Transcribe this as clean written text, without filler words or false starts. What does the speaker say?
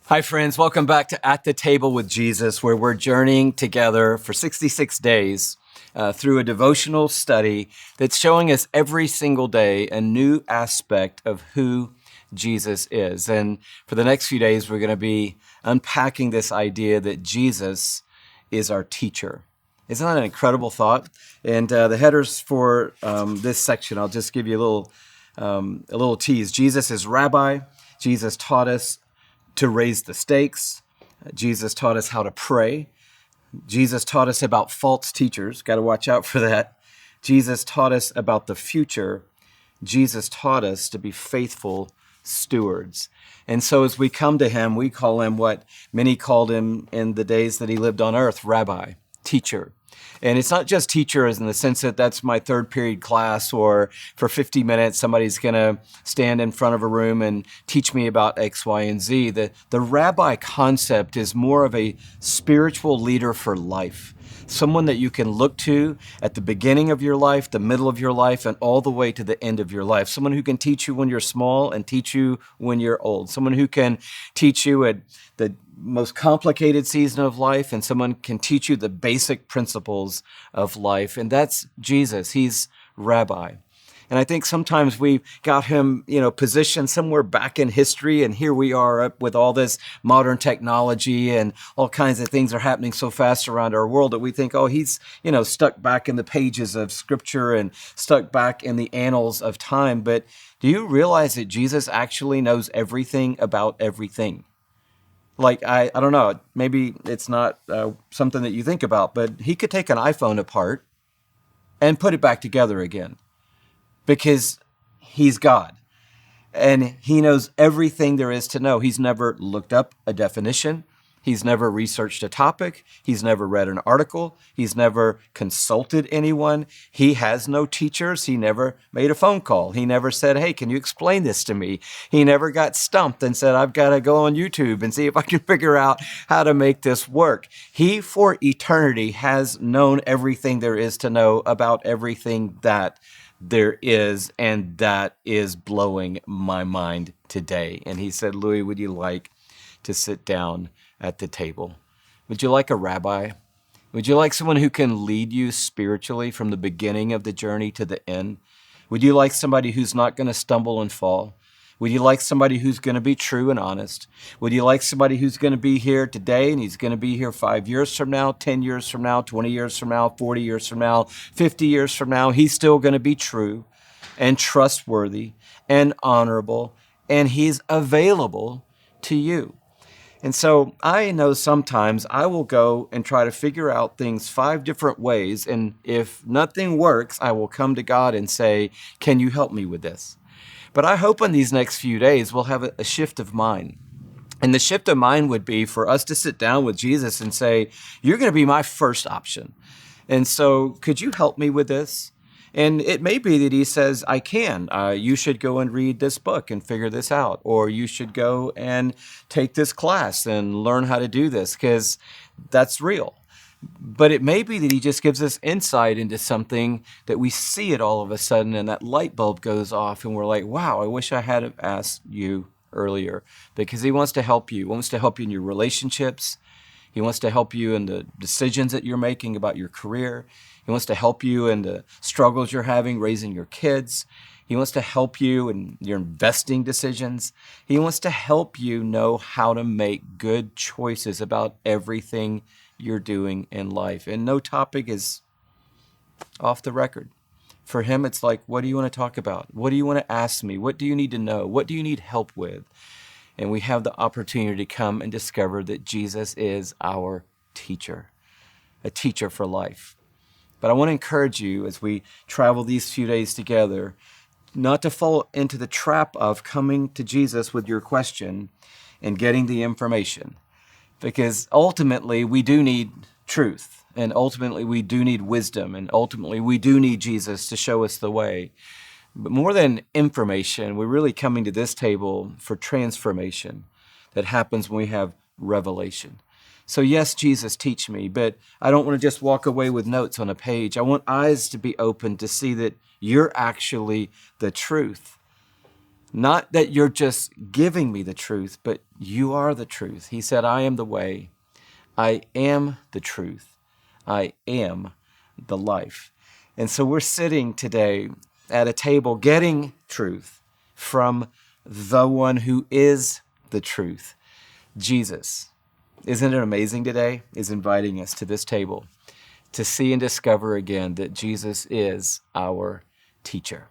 Hi, friends. Welcome back to At the Table with Jesus, where we're journeying together for 66 days through a devotional study that's showing us every single day a new aspect of who Jesus is. And for the next few days, we're going to be unpacking this idea that Jesus is our teacher. Isn't that an incredible thought? And the headers for this section, I'll just give you a little tease. Jesus is rabbi. Jesus taught us to raise the stakes. Jesus taught us how to pray. Jesus taught us about false teachers. Got to watch out for that. Jesus taught us about the future. Jesus taught us to be faithful stewards. And so as we come to him, we call him what many called him in the days that he lived on earth, rabbi, teacher. And it's not just teacher as in the sense that that's my third period class or for 50 minutes somebody's going to stand in front of a room and teach me about X, Y, and Z. The rabbi concept is more of a spiritual leader for life. Someone that you can look to at the beginning of your life, the middle of your life, and all the way to the end of your life. Someone who can teach you when you're small and teach you when you're old. Someone who can teach you at the most complicated season of life, and someone can teach you the basic principles of life. And that's Jesus. He's rabbi. And I think sometimes we've got him, positioned somewhere back in history, and here we are up with all this modern technology and all kinds of things are happening so fast around our world that we think, oh, he's, stuck back in the pages of scripture and stuck back in the annals of time. But do you realize that Jesus actually knows everything about everything? Like, I don't know, maybe it's not something that you think about, but he could take an iPhone apart and put it back together again. Because he's God and he knows everything there is to know. He's never looked up a definition. He's never researched a topic. He's never read an article. He's never consulted anyone. He has no teachers. He never made a phone call. He never said, hey, can you explain this to me? He never got stumped and said, I've got to go on YouTube and see if I can figure out how to make this work. He, for eternity, has known everything there is to know about everything that there is, and that is blowing my mind today. And he said, Louie, would you like to sit down at the table? Would you like a rabbi? Would you like someone who can lead you spiritually from the beginning of the journey to the end? Would you like somebody who's not going to stumble and fall? Would you like somebody who's going to be true and honest? Would you like somebody who's going to be here today and he's going to be here 5 years from now, 10 years from now, 20 years from now, 40 years from now, 50 years from now? He's still going to be true and trustworthy and honorable, and he's available to you. And so I know sometimes I will go and try to figure out things 5 different ways. And if nothing works, I will come to God and say, can you help me with this? But I hope in these next few days we'll have a shift of mind. And the shift of mind would be for us to sit down with Jesus and say, you're going to be my first option. And so could you help me with this? And it may be that he says, I can. You should go and read this book and figure this out. Or you should go and take this class and learn how to do this, because that's real. But it may be that he just gives us insight into something that we see it all of a sudden and that light bulb goes off and we're like, wow, I wish I had asked you earlier, because he wants to help you. He wants to help you in your relationships. He wants to help you in the decisions that you're making about your career. He wants to help you in the struggles you're having raising your kids. He wants to help you in your investing decisions. He wants to help you know how to make good choices about everything you're doing in life. And no topic is off the record. For him, it's like, what do you want to talk about? What do you want to ask me? What do you need to know? What do you need help with? And we have the opportunity to come and discover that Jesus is our teacher, a teacher for life. But I want to encourage you as we travel these few days together, not to fall into the trap of coming to Jesus with your question and getting the information. Because ultimately, we do need truth, and ultimately, we do need wisdom, and ultimately, we do need Jesus to show us the way. But more than information, we're really coming to this table for transformation that happens when we have revelation. So yes, Jesus, teach me, but I don't want to just walk away with notes on a page. I want eyes to be open to see that you're actually the truth. Not that you're just giving me the truth, but you are the truth. He said, I am the way. I am the truth. I am the life. And so we're sitting today at a table getting truth from the one who is the truth, Jesus. Isn't it amazing today? Is inviting us to this table to see and discover again that Jesus is our teacher.